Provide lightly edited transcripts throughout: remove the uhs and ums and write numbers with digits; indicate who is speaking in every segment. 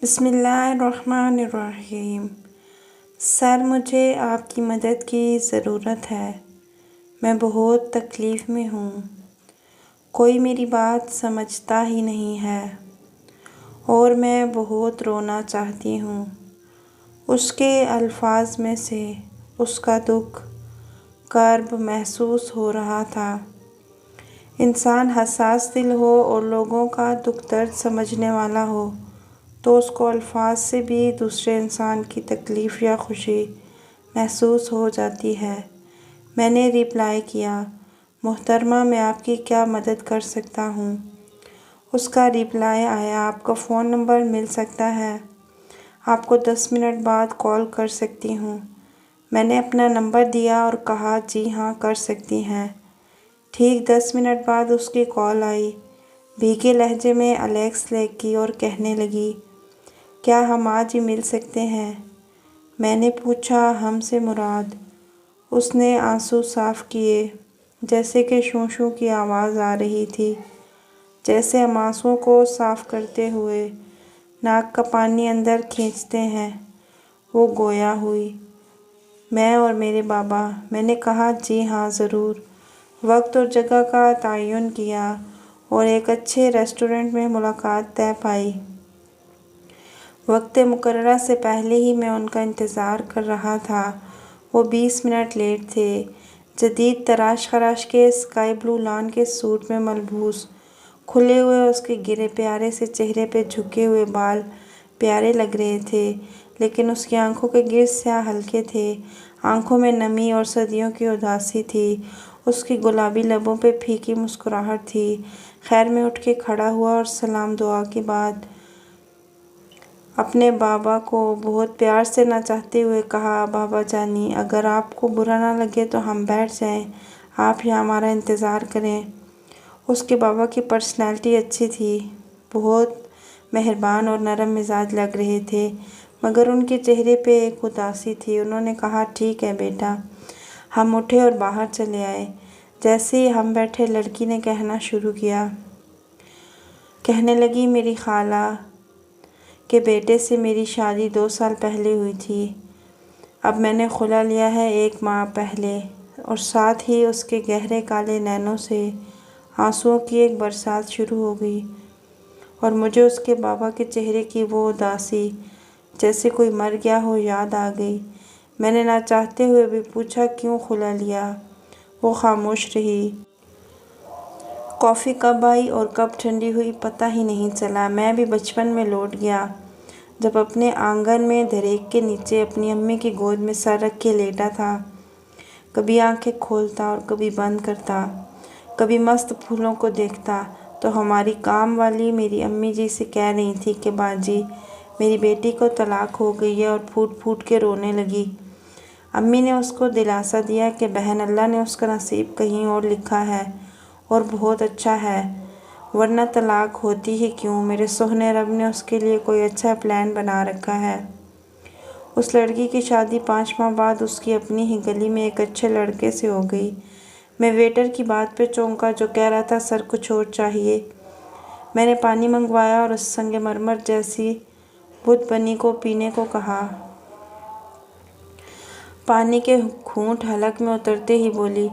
Speaker 1: بسم اللہ الرحمن الرحیم۔ سر، مجھے آپ کی مدد کی ضرورت ہے۔ میں بہت تکلیف میں ہوں۔ کوئی میری بات سمجھتا ہی نہیں ہے اور میں بہت رونا چاہتی ہوں۔ اس کے الفاظ میں سے اس کا دکھ، کرب محسوس ہو رہا تھا۔ انسان حساس دل ہو اور لوگوں کا دکھ درد سمجھنے والا ہو تو اس کو الفاظ سے بھی دوسرے انسان کی تکلیف یا خوشی محسوس ہو جاتی ہے۔ میں نے رپلائی کیا، محترمہ میں آپ کی کیا مدد کر سکتا ہوں؟ اس کا رپلائی آیا، آپ کا فون نمبر مل سکتا ہے؟ آپ کو 10 منٹ بعد کال کر سکتی ہوں۔ میں نے اپنا نمبر دیا اور کہا جی ہاں کر سکتی ہیں۔ ٹھیک 10 منٹ بعد اس کی کال آئی، بھیگے لہجے میں الیکس لیک کی، اور کہنے لگی، کیا ہم آج ہی مل سکتے ہیں؟ میں نے پوچھا، ہم سے مراد؟ اس نے آنسو صاف کیے، جیسے کہ شوں شوں کی آواز آ رہی تھی، جیسے ہم آنسوؤں کو صاف کرتے ہوئے ناک کا پانی اندر کھینچتے ہیں۔ وہ گویا ہوئی، میں اور میرے بابا۔ میں نے کہا جی ہاں ضرور۔ وقت اور جگہ کا تعین کیا اور ایک اچھے ریسٹورنٹ میں ملاقات طے پائی۔ وقت مقررہ سے پہلے ہی میں ان کا انتظار کر رہا تھا۔ وہ 20 منٹ لیٹ تھے۔ جدید تراش خراش کے اسکائی بلو لان کے سوٹ میں ملبوس، کھلے ہوئے اس کے گرے پیارے سے چہرے پہ جھکے ہوئے بال پیارے لگ رہے تھے، لیکن اس کی آنکھوں کے گرد سیاہ حلقے تھے۔ آنکھوں میں نمی اور صدیوں کی اداسی تھی۔ اس کی گلابی لبوں پہ پھیکی مسکراہٹ تھی۔ خیر میں اٹھ کے کھڑا ہوا اور سلام دعا کے بعد اپنے بابا کو بہت پیار سے نچاتے ہوئے کہا، بابا جانی، اگر آپ کو برا نہ لگے تو ہم بیٹھ جائیں، آپ یہاں ہمارا انتظار کریں۔ اس کے بابا کی پرسنالٹی اچھی تھی، بہت مہربان اور نرم مزاج لگ رہے تھے، مگر ان کے چہرے پہ ایک اداسی تھی۔ انہوں نے کہا، ٹھیک ہے بیٹا۔ ہم اٹھے اور باہر چلے آئے۔ جیسے ہی ہم بیٹھے، لڑکی نے کہنا شروع کیا۔ کہنے لگی، میری خالہ کے بیٹے سے میری شادی 2 سال پہلے ہوئی تھی۔ اب میں نے خلا لیا ہے 1 ماہ پہلے، اور ساتھ ہی اس کے گہرے کالے نینوں سے آنسوؤں کی ایک برسات شروع ہو گئی، اور مجھے اس کے بابا کے چہرے کی وہ اداسی، جیسے کوئی مر گیا ہو، یاد آ گئی۔ میں نے نہ چاہتے ہوئے بھی پوچھا، کیوں خلا لیا؟ وہ خاموش رہی۔ کافی کب آئی اور کب ٹھنڈی ہوئی پتہ ہی نہیں چلا۔ میں بھی بچپن میں لوٹ گیا، جب اپنے آنگن میں دھریک کے نیچے اپنی امی کی گود میں سر رکھ کے لیٹا تھا، کبھی آنکھیں کھولتا اور کبھی بند کرتا، کبھی مست پھولوں کو دیکھتا تو ہماری کام والی میری امی جی سے کہہ رہی تھی کہ باجی، میری بیٹی کو طلاق ہو گئی ہے، اور پھوٹ پھوٹ کے رونے لگی۔ امی نے اس کو دلاسا دیا کہ بہن، اللہ نے اس کا نصیب کہیں اور لکھا ہے اور بہت اچھا ہے، ورنہ طلاق ہوتی ہی کیوں؟ میرے سوہنے رب نے اس کے لیے کوئی اچھا پلان بنا رکھا ہے۔ اس لڑکی کی شادی 5 ماہ بعد اس کی اپنی ہی گلی میں ایک اچھے لڑکے سے ہو گئی۔ میں ویٹر کی بات پہ چونکا، جو کہہ رہا تھا، سر کچھ اور چاہیے؟ میں نے پانی منگوایا اور اس سنگ مرمر جیسی بت بنی کو پینے کو کہا۔ پانی کے گھونٹ حلق میں اترتے ہی بولی،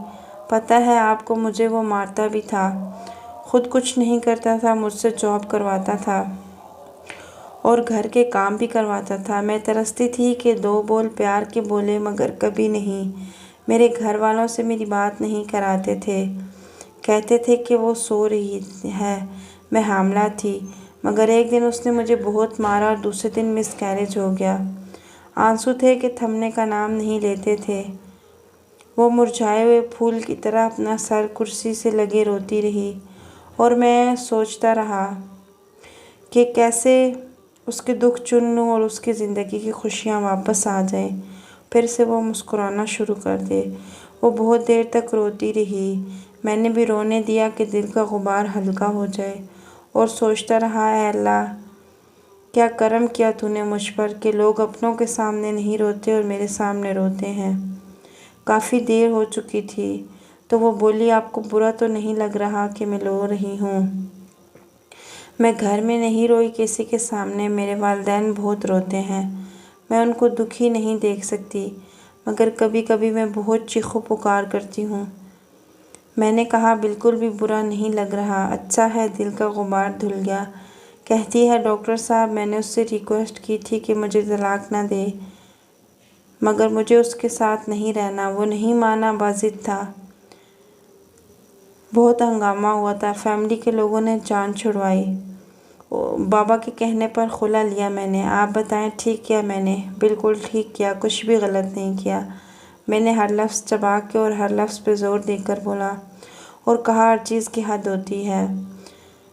Speaker 1: پتہ ہے آپ کو، مجھے وہ مارتا بھی تھا، خود کچھ نہیں کرتا تھا، مجھ سے جاب کرواتا تھا اور گھر کے کام بھی کرواتا تھا۔ میں ترستی تھی کہ 2 بول پیار کے بولے، مگر کبھی نہیں۔ میرے گھر والوں سے میری بات نہیں کراتے تھے، کہتے تھے کہ وہ سو رہی ہے، میں حاملہ تھی، مگر ایک دن اس نے مجھے بہت مارا اور دوسرے دن مس کیریج ہو گیا۔ آنسو تھے کہ تھمنے کا نام نہیں لیتے تھے۔ وہ مرجھائے ہوئے پھول کی طرح اپنا سر کرسی سے لگے روتی رہی، اور میں سوچتا رہا کہ کیسے اس کے دکھ چن لوں اور اس کی زندگی کی خوشیاں واپس آ جائیں، پھر سے وہ مسکرانا شروع کر دے۔ وہ بہت دیر تک روتی رہی۔ میں نے بھی رونے دیا کہ دل کا غبار ہلکا ہو جائے، اور سوچتا رہا، اے اللہ، کیا کرم کیا تو نے مجھ پر کہ لوگ اپنوں کے سامنے نہیں روتے اور میرے سامنے روتے ہیں۔ کافی دیر ہو چکی تھی تو وہ بولی، آپ کو برا تو نہیں لگ رہا کہ میں رو رہی ہوں؟ میں گھر میں نہیں روئی کسی کے سامنے، میرے والدین بہت روتے ہیں، میں ان کو دکھی نہیں دیکھ سکتی، مگر کبھی کبھی میں بہت چیخو پکار کرتی ہوں۔ میں نے کہا بالکل بھی برا نہیں لگ رہا، اچھا ہے، دل کا غبار دھل گیا۔ کہتی ہے ڈاکٹر صاحب میں نے اس سے ریکویسٹ کی تھی کہ مجھے طلاق نہ دے، مگر مجھے اس کے ساتھ نہیں رہنا، وہ نہیں مانا، باضد تھا۔ بہت ہنگامہ ہوا تھا، فیملی کے لوگوں نے جان چھڑوائی، بابا کے کہنے پر خلا لیا میں نے۔ آپ بتائیں ٹھیک کیا میں نے؟ بالکل ٹھیک کیا، کچھ بھی غلط نہیں کیا۔ میں نے ہر لفظ چبا کے اور ہر لفظ پہ زور دے کر بولا اور کہا ہر چیز کی حد ہوتی ہے،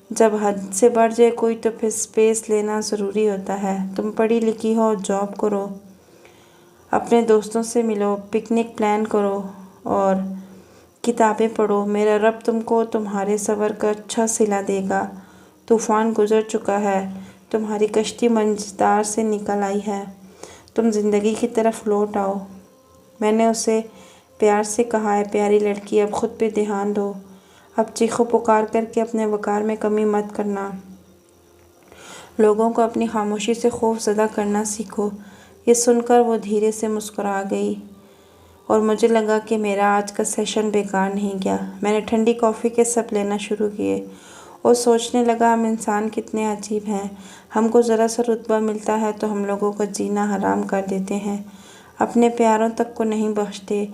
Speaker 1: جب حد سے بڑھ جائے کوئی تو پھر سپیس لینا ضروری ہوتا ہے۔ تم پڑھی لکھی ہو، جاب کرو، اپنے دوستوں سے ملو، پکنک پلان کرو اور کتابیں پڑھو، میرا رب تم کو تمہارے صبر کا اچھا صلہ دے گا۔ طوفان گزر چکا ہے، تمہاری کشتی منجدار سے نکل آئی ہے، تم زندگی کی طرف لوٹ آؤ۔ میں نے اسے پیار سے کہا ہے پیاری لڑکی، اب خود پہ دھیان دو، اب چیخو پکار کر کے اپنے وقار میں کمی مت کرنا، لوگوں کو اپنی خاموشی سے خوف زدہ کرنا سیکھو۔ یہ سن کر وہ دھیرے سے مسکرا گئی اور مجھے لگا کہ میرا آج کا سیشن بیکار نہیں گیا۔ میں نے ٹھنڈی کافی کے سپ لینا شروع کیے اور سوچنے لگا ہم انسان کتنے عجیب ہیں، ہم کو ذرا سا رتبہ ملتا ہے تو ہم لوگوں کا جینا حرام کر دیتے ہیں، اپنے پیاروں تک کو نہیں بخشتے،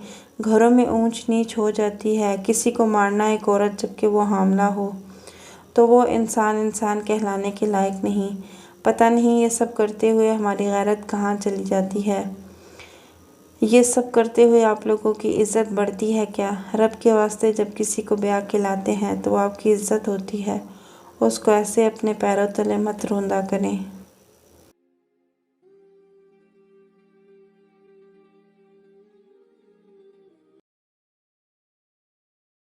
Speaker 1: گھروں میں اونچ نیچ ہو جاتی ہے، کسی کو مارنا ایک عورت جبکہ وہ حاملہ ہو تو وہ انسان کہلانے کے لائق نہیں۔ پتہ نہیں یہ سب کرتے ہوئے ہماری غیرت کہاں چلی جاتی ہے، یہ سب کرتے ہوئے آپ لوگوں کی عزت بڑھتی ہے کیا؟ رب کے واسطے جب کسی کو بیاہ کے لاتے ہیں تو وہ آپ کی عزت ہوتی ہے، اس کو ایسے اپنے پیروں تلے مت روندا کریں۔